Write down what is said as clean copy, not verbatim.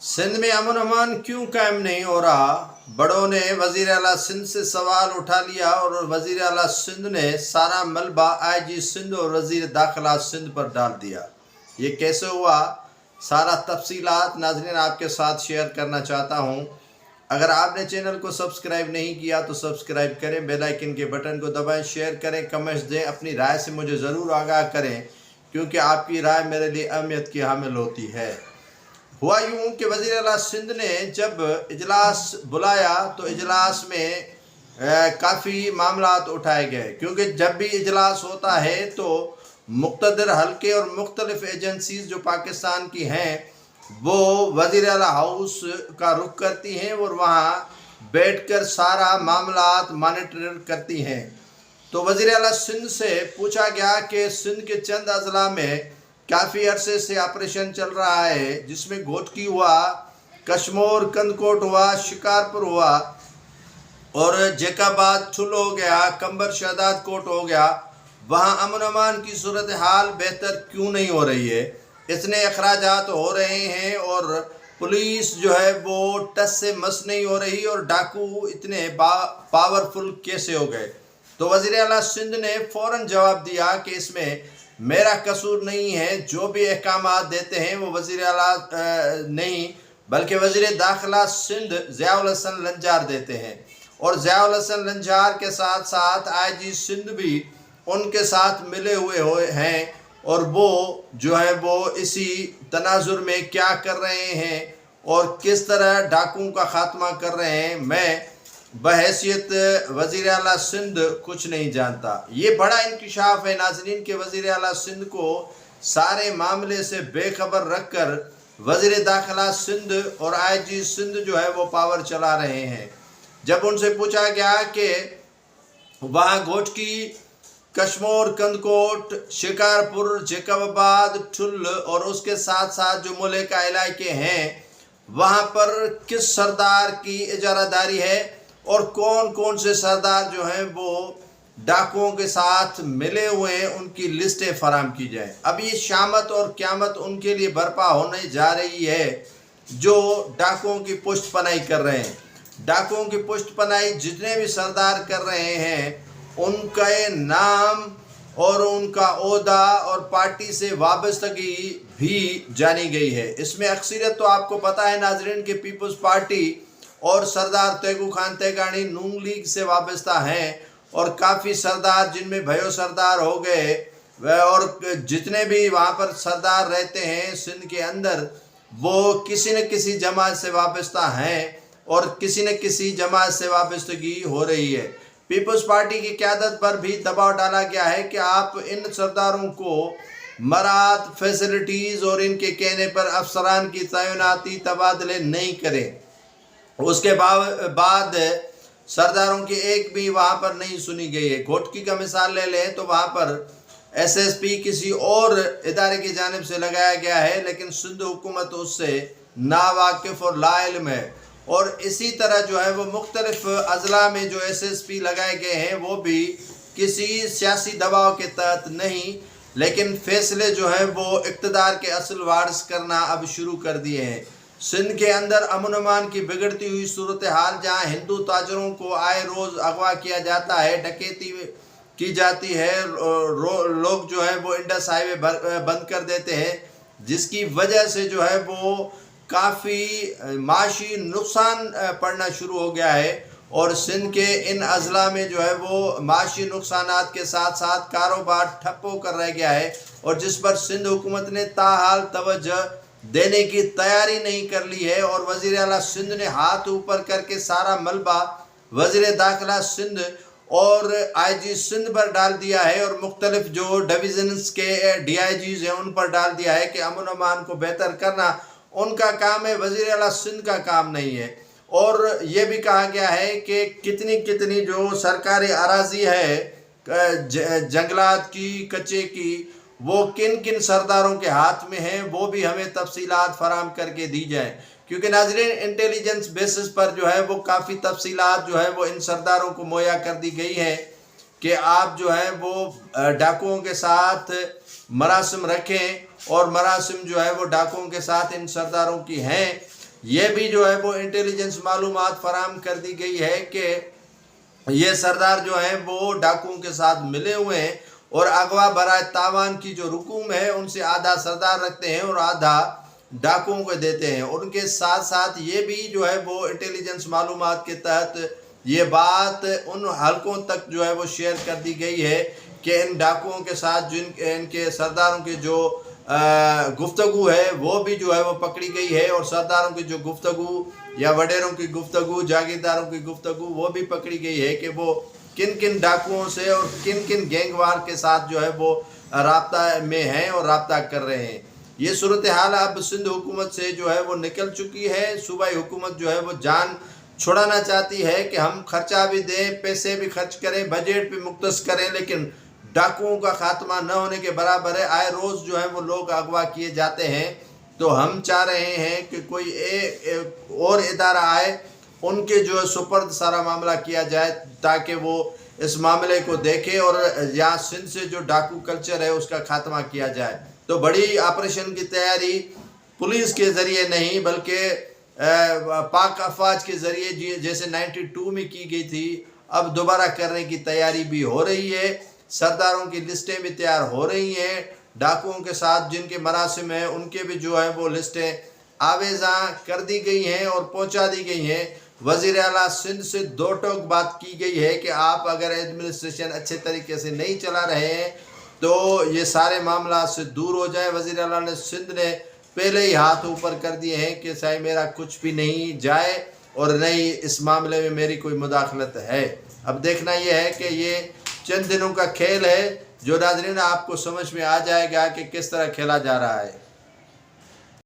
सिंध में अमन अमान क्यों कायम नहीं हो रहा? बड़ों ने वजीर आला सिंध से सवाल उठा लिया और वजीर आला सिंध ने सारा मलबा आईजी सिंध और वजीर दाखिला सिंध पर डाल दिया। ये कैसे हुआ? सारा तफसीलात नाज़रीन आपके साथ शेयर करना चाहता हूँ। अगर आपने चैनल को सब्सक्राइब नहीं किया तो सब्सक्राइब करें, बेल आइकन के बटन को दबाएं, शेयर करें, कमेंट्स दें, अपनी राय से मुझे ज़रूर आगाह करें क्योंकि आपकी राय मेरे लिए अहमियत की हामिल होती है। हुआ यूं कि वज़ीर आला सिंध ने जब इजलास बुलाया तो इजलास में काफ़ी मामलात उठाए गए, क्योंकि जब भी इजलास होता है तो मुक़्तदर हल्के और मुख्तलिफ एजेंसीज़ जो पाकिस्तान की हैं वो वज़ीर आला हाउस का रुख करती हैं और वहाँ बैठकर सारा मामलात मॉनिटर करती हैं। तो वज़ीर आला सिंध से पूछा गया कि सिंध के चंद अजला में काफ़ी अरसे से ऑपरेशन चल रहा है, जिसमें घोटकी हुआ, कश्मोर कंदकोट हुआ, शिकारपुर हुआ और जैकाबाद ठुल हो गया, कंबर शहदाद कोट हो गया। वहाँ अमन अमान की सूरत हाल बेहतर क्यों नहीं हो रही है? इतने अखराजात हो रहे हैं और पुलिस जो है वो टस से मस नहीं हो रही और डाकू इतने पावरफुल कैसे हो गए? तो वज़ीर आला सिंध ने फ़ौरन जवाब दिया कि इसमें मेरा कसूर नहीं है, जो भी अहकामात देते हैं वो वज़ीर आला नहीं बल्कि वज़ीर दाखिला सिंध ज़ियाउल हसन लंजार देते हैं और ज़ियाउल हसन लंजार के साथ साथ आईजी सिंध भी उनके साथ मिले हुए हैं और वो जो है वो इसी तनाजुर में क्या कर रहे हैं और किस तरह डाकुओं का ख़ात्मा कर रहे हैं, मैं बहैसियत वज़ीर आला सिंध कुछ नहीं जानता। ये बड़ा इंकिशाफ है नाज़रीन के वज़ीर आला सिंध को सारे मामले से बेखबर रखकर वज़ीर दाखिला सिंध और आईजी सिंध जो है वो पावर चला रहे हैं। जब उनसे पूछा गया कि वहाँ घोटकी, कश्मोर कंदकोट, शिकारपुर, जैकाबाद, ठुल और उसके साथ साथ जो मुलेका इलाके हैं वहाँ पर किस सरदार की इजारादारी है और कौन कौन से सरदार जो हैं वो डाकुओं के साथ मिले हुए हैं, उनकी लिस्टें फराम की जाए। अब ये शामत और क़यामत उनके लिए बर्पा होने जा रही है जो डाकुओं की पुष्ट पनाही कर रहे हैं। डाकुओं की पुष्ट पनाही जितने भी सरदार कर रहे हैं उनके नाम और उनका ओहदा और पार्टी से वाबस्तगी भी जानी गई है। इसमें अक्सरियत तो आपको पता है नाजरीन के पीपल्स पार्टी और सरदार तैयबू खान तैगानी नून लीग से वाबस्ता हैं और काफ़ी सरदार जिनमें भयो सरदार हो गए और जितने भी वहाँ पर सरदार रहते हैं सिंध के अंदर वो किसी न किसी जमात से वाबस्ता हैं और किसी न किसी जमात से वाबस्तगी हो रही है। पीपल्स पार्टी की क़यादत पर भी दबाव डाला गया है कि आप इन सरदारों को मराद, फैसिलिटीज़ और इनके कहने पर अफसरान की तैनाती तबादले नहीं करें। उसके बाद सरदारों की एक भी वहाँ पर नहीं सुनी गई है। घोटकी का मिसाल ले लें तो वहाँ पर एसएसपी किसी और इदारे की जानिब से लगाया गया है, लेकिन सिंध हुकूमत उससे नावाकिफ़ और लाइल्म है। और इसी तरह जो है वो मुख्तलिफ अजला में जो एसएसपी लगाए गए हैं वो भी किसी सियासी दबाव के तहत नहीं, लेकिन फ़ैसले जो हैं वो इक़्तिदार के असल वारिस करना अब शुरू कर दिए हैं। सिंध के अंदर अमन अमान की बिगड़ती हुई सूरत हाल, जहाँ हिंदू ताजरों को आए रोज़ अगवा किया जाता है, डकैती की जाती है, लोग जो है वो इंडस हाईवे बंद कर देते हैं, जिसकी वजह से जो है वो काफ़ी माशी नुकसान पड़ना शुरू हो गया है और सिंध के इन अजला में जो है वो माशी नुकसानात के साथ साथ कारोबार ठप होकर रह गया है और जिस पर सिंध हुकूमत ने ताहाल तवज्जो देने की तैयारी नहीं कर ली है। और वज़ीर आला सिंध ने हाथ ऊपर करके सारा मलबा वज़ीर दाखिला सिंध और आईजी सिंध पर डाल दिया है और मुख्तलिफ जो डिवीज़न्स के डीआईजीज़ हैं उन पर डाल दिया है कि अमन अमान को बेहतर करना उनका काम है, वज़ीर आला सिंध का काम नहीं है। और ये भी कहा गया है कि कितनी कितनी जो सरकारी अराजी है जंगलात की, कच्चे की, वो किन किन सरदारों के हाथ में है वो भी हमें तफसीलात फराम करके दी जाए, क्योंकि नाज़रीन इंटेलिजेंस बेसिस पर जो है वो काफ़ी तफसीलात जो है वो इन सरदारों को मुहैया कर दी गई है कि आप जो है वो डाकुओं के साथ मरासिम रखें और मरासिम जो है वो डाकुओं के साथ इन सरदारों की हैं। یہ بھی جو ہے وہ انٹیلیجنس معلومات فراہم کر دی گئی ہے کہ یہ سردار جو ہیں وہ ڈاکوؤں کے ساتھ ملے ہوئے ہیں اور اغوا برائے تاوان کی جو رقوم ہے ان سے آدھا سردار رکھتے ہیں اور آدھا ڈاکوؤں کو دیتے ہیں. اور ان کے ساتھ ساتھ یہ بھی جو ہے وہ انٹیلیجنس معلومات کے تحت یہ بات ان حلقوں تک جو ہے وہ شیئر کر دی گئی ہے کہ ان ڈاکوؤں کے ساتھ ان کے سرداروں کی جو گفتگو ہے وہ بھی جو ہے وہ پکڑی گئی ہے اور سرداروں کی جو گفتگو یا وڈیروں کی گفتگو جاگیرداروں کی گفتگو وہ بھی پکڑی گئی ہے کہ وہ کن کن ڈاکوؤں سے اور کن کن گینگ وار کے ساتھ جو ہے وہ رابطہ میں ہیں اور رابطہ کر رہے ہیں. یہ صورتحال اب سندھ حکومت سے جو ہے وہ نکل چکی ہے. صوبائی حکومت جو ہے وہ جان چھڑانا چاہتی ہے کہ ہم خرچہ بھی دیں، پیسے بھی خرچ کریں، بجٹ بھی مختص کریں، لیکن ڈاکوؤں کا خاتمہ نہ ہونے کے برابر ہے. آئے روز جو ہے وہ لوگ اغوا کیے جاتے ہیں. تو ہم چاہ رہے ہیں کہ کوئی اور ادارہ آئے، ان کے جو ہے سپرد سارا معاملہ کیا جائے تاکہ وہ اس معاملے کو دیکھے اور یہاں سندھ سے جو ڈاکو کلچر ہے اس کا خاتمہ کیا جائے. تو بڑی آپریشن کی تیاری پولیس کے ذریعے نہیں بلکہ پاک افواج کے ذریعے جیسے 92 میں کی گئی تھی اب دوبارہ کرنے کی تیاری بھی ہو رہی ہے. سرداروں کی لسٹیں بھی تیار ہو رہی ہیں. ڈاکوؤں کے ساتھ جن کے مراسم ہیں ان کے بھی جو ہے وہ لسٹیں آویزاں کر دی گئی ہیں اور پہنچا دی گئی ہیں. وزیر اعلیٰ سندھ سے دو ٹوک بات کی گئی ہے کہ آپ اگر ایڈمنسٹریشن اچھے طریقے سے نہیں چلا رہے ہیں تو یہ سارے معاملات سے دور ہو جائیں. وزیر اعلیٰ نے سندھ نے پہلے ہی ہاتھ اوپر کر دیے ہیں کہ صحیح میرا کچھ بھی نہیں جائے اور نہیں اس معاملے میں میری کوئی مداخلت ہے. اب دیکھنا یہ ہے کہ یہ چند دنوں کا کھیل ہے جو ناظرین آپ کو سمجھ میں آ جائے گا کہ کس طرح کھیلا جا رہا ہے.